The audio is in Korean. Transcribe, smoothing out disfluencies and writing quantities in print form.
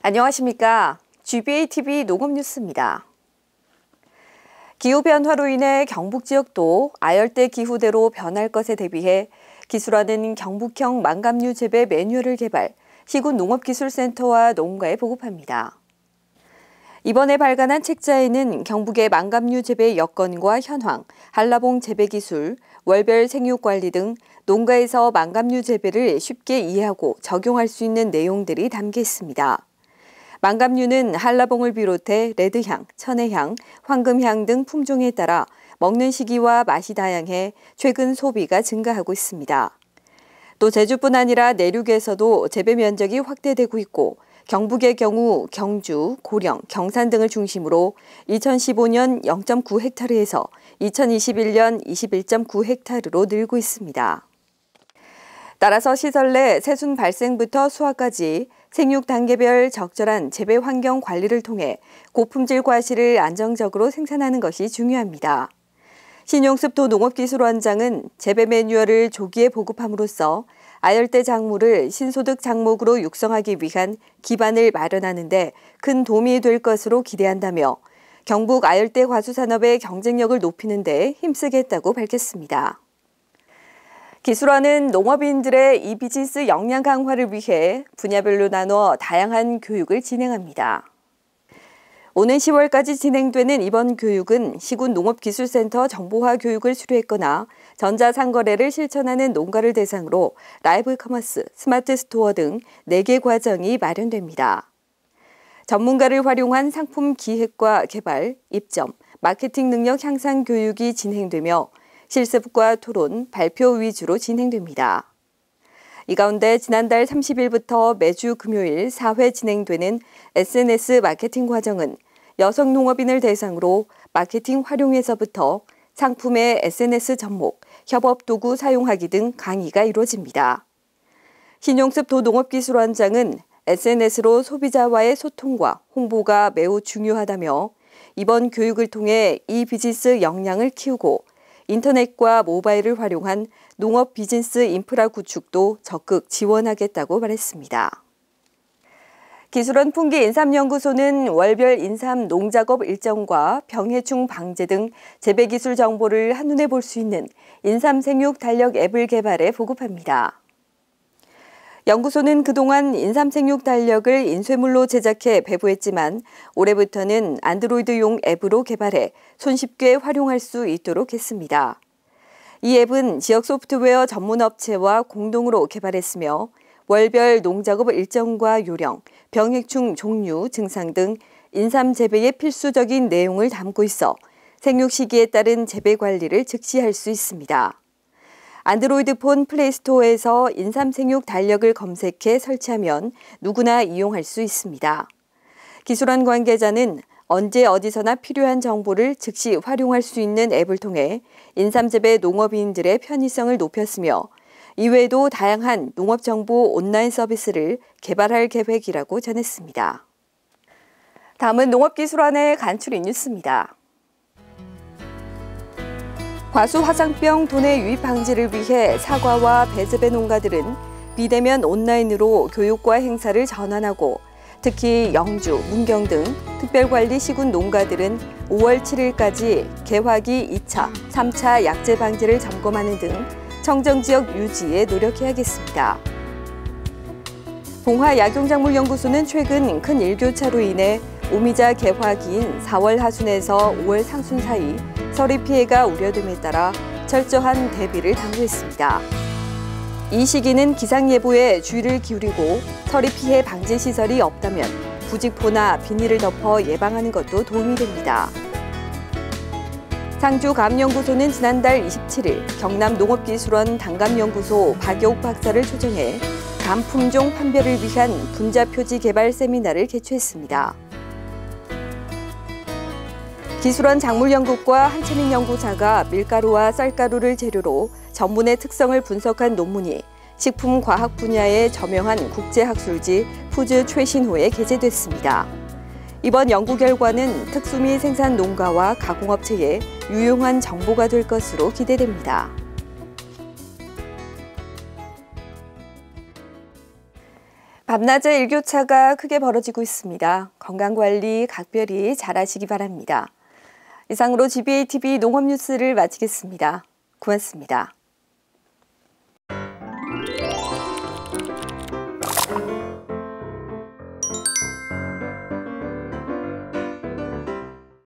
안녕하십니까. GBA-TV 농업뉴스입니다. 기후변화로 인해 경북 지역도 아열대 기후대로 변할 것에 대비해 기술화된 경북형 망감류 재배 매뉴얼을 개발, 시군 농업기술센터와 농가에 보급합니다. 이번에 발간한 책자에는 경북의 망감류 재배 여건과 현황, 한라봉 재배 기술, 월별 생육 관리 등 농가에서 망감류 재배를 쉽게 이해하고 적용할 수 있는 내용들이 담겨 있습니다. 망감류는 한라봉을 비롯해 레드향, 천혜향, 황금향 등 품종에 따라 먹는 시기와 맛이 다양해 최근 소비가 증가하고 있습니다. 또 제주뿐 아니라 내륙에서도 재배 면적이 확대되고 있고 경북의 경우 경주, 고령, 경산 등을 중심으로 2015년 0.9헥타르에서 2021년 21.9헥타르로 늘고 있습니다. 따라서 시설 내 새순 발생부터 수확까지 생육 단계별 적절한 재배 환경 관리를 통해 고품질 과실을 안정적으로 생산하는 것이 중요합니다. 신용습 도농업기술원장은 재배 매뉴얼을 조기에 보급함으로써 아열대 작물을 신소득 작목으로 육성하기 위한 기반을 마련하는 데 큰 도움이 될 것으로 기대한다며 경북 아열대 과수산업의 경쟁력을 높이는 데 힘쓰겠다고 밝혔습니다. 기술원은 농업인들의 이 비즈니스 역량 강화를 위해 분야별로 나눠 다양한 교육을 진행합니다. 오는 10월까지 진행되는 이번 교육은 시군 농업기술센터 정보화 교육을 수료했거나 전자상거래를 실천하는 농가를 대상으로 라이브 커머스, 스마트 스토어 등 4개 과정이 마련됩니다. 전문가를 활용한 상품 기획과 개발, 입점, 마케팅 능력 향상 교육이 진행되며 실습과 토론, 발표 위주로 진행됩니다. 이 가운데 지난달 30일부터 매주 금요일 4회 진행되는 SNS 마케팅 과정은 여성 농업인을 대상으로 마케팅 활용에서부터 상품의 SNS 접목, 협업 도구 사용하기 등 강의가 이루어집니다. 신용습 도농업기술원장은 SNS로 소비자와의 소통과 홍보가 매우 중요하다며 이번 교육을 통해 이 비즈니스 역량을 키우고 인터넷과 모바일을 활용한 농업 비즈니스 인프라 구축도 적극 지원하겠다고 말했습니다. 기술원 풍기 인삼연구소는 월별 인삼 농작업 일정과 병해충 방제 등 재배기술 정보를 한눈에 볼 수 있는 인삼 생육 달력 앱을 개발해 보급합니다. 연구소는 그동안 인삼 생육 달력을 인쇄물로 제작해 배부했지만 올해부터는 안드로이드용 앱으로 개발해 손쉽게 활용할 수 있도록 했습니다. 이 앱은 지역 소프트웨어 전문 업체와 공동으로 개발했으며 월별 농작업 일정과 요령, 병해충 종류, 증상 등 인삼 재배에 필수적인 내용을 담고 있어 생육 시기에 따른 재배 관리를 즉시 할 수 있습니다. 안드로이드 폰 플레이스토어에서 인삼 생육 달력을 검색해 설치하면 누구나 이용할 수 있습니다. 기술원 관계자는 언제 어디서나 필요한 정보를 즉시 활용할 수 있는 앱을 통해 인삼 재배 농업인들의 편의성을 높였으며 이외에도 다양한 농업정보 온라인 서비스를 개발할 계획이라고 전했습니다. 다음은 농업기술원의 간추린 뉴스입니다. 과수 화상병 도내 유입 방지를 위해 사과와 배재배 농가들은 비대면 온라인으로 교육과 행사를 전환하고 특히 영주, 문경 등 특별관리 시군 농가들은 5월 7일까지 개화기 2차, 3차 약재 방지를 점검하는 등 청정지역 유지에 노력해야겠습니다. 봉화약용작물연구소는 최근 큰 일교차로 인해 오미자 개화기인 4월 하순에서 5월 상순 사이 서리 피해가 우려됨에 따라 철저한 대비를 당부했습니다. 이 시기는 기상예보에 주의를 기울이고 서리 피해 방지 시설이 없다면 부직포나 비닐을 덮어 예방하는 것도 도움이 됩니다. 상주감연구소는 지난달 27일 경남농업기술원 단감연구소 박여욱 박사를 초청해 감 품종 판별을 위한 분자표지 개발 세미나를 개최했습니다. 기술원 작물연구과 한채민 연구자가 밀가루와 쌀가루를 재료로 전분의 특성을 분석한 논문이 식품과학 분야의 저명한 국제학술지 푸즈 최신호에 게재됐습니다. 이번 연구 결과는 특수미 생산 농가와 가공업체에 유용한 정보가 될 것으로 기대됩니다. 밤낮의 일교차가 크게 벌어지고 있습니다. 건강관리 각별히 잘하시기 바랍니다. 이상으로 GBATV 농업뉴스를 마치겠습니다. 고맙습니다.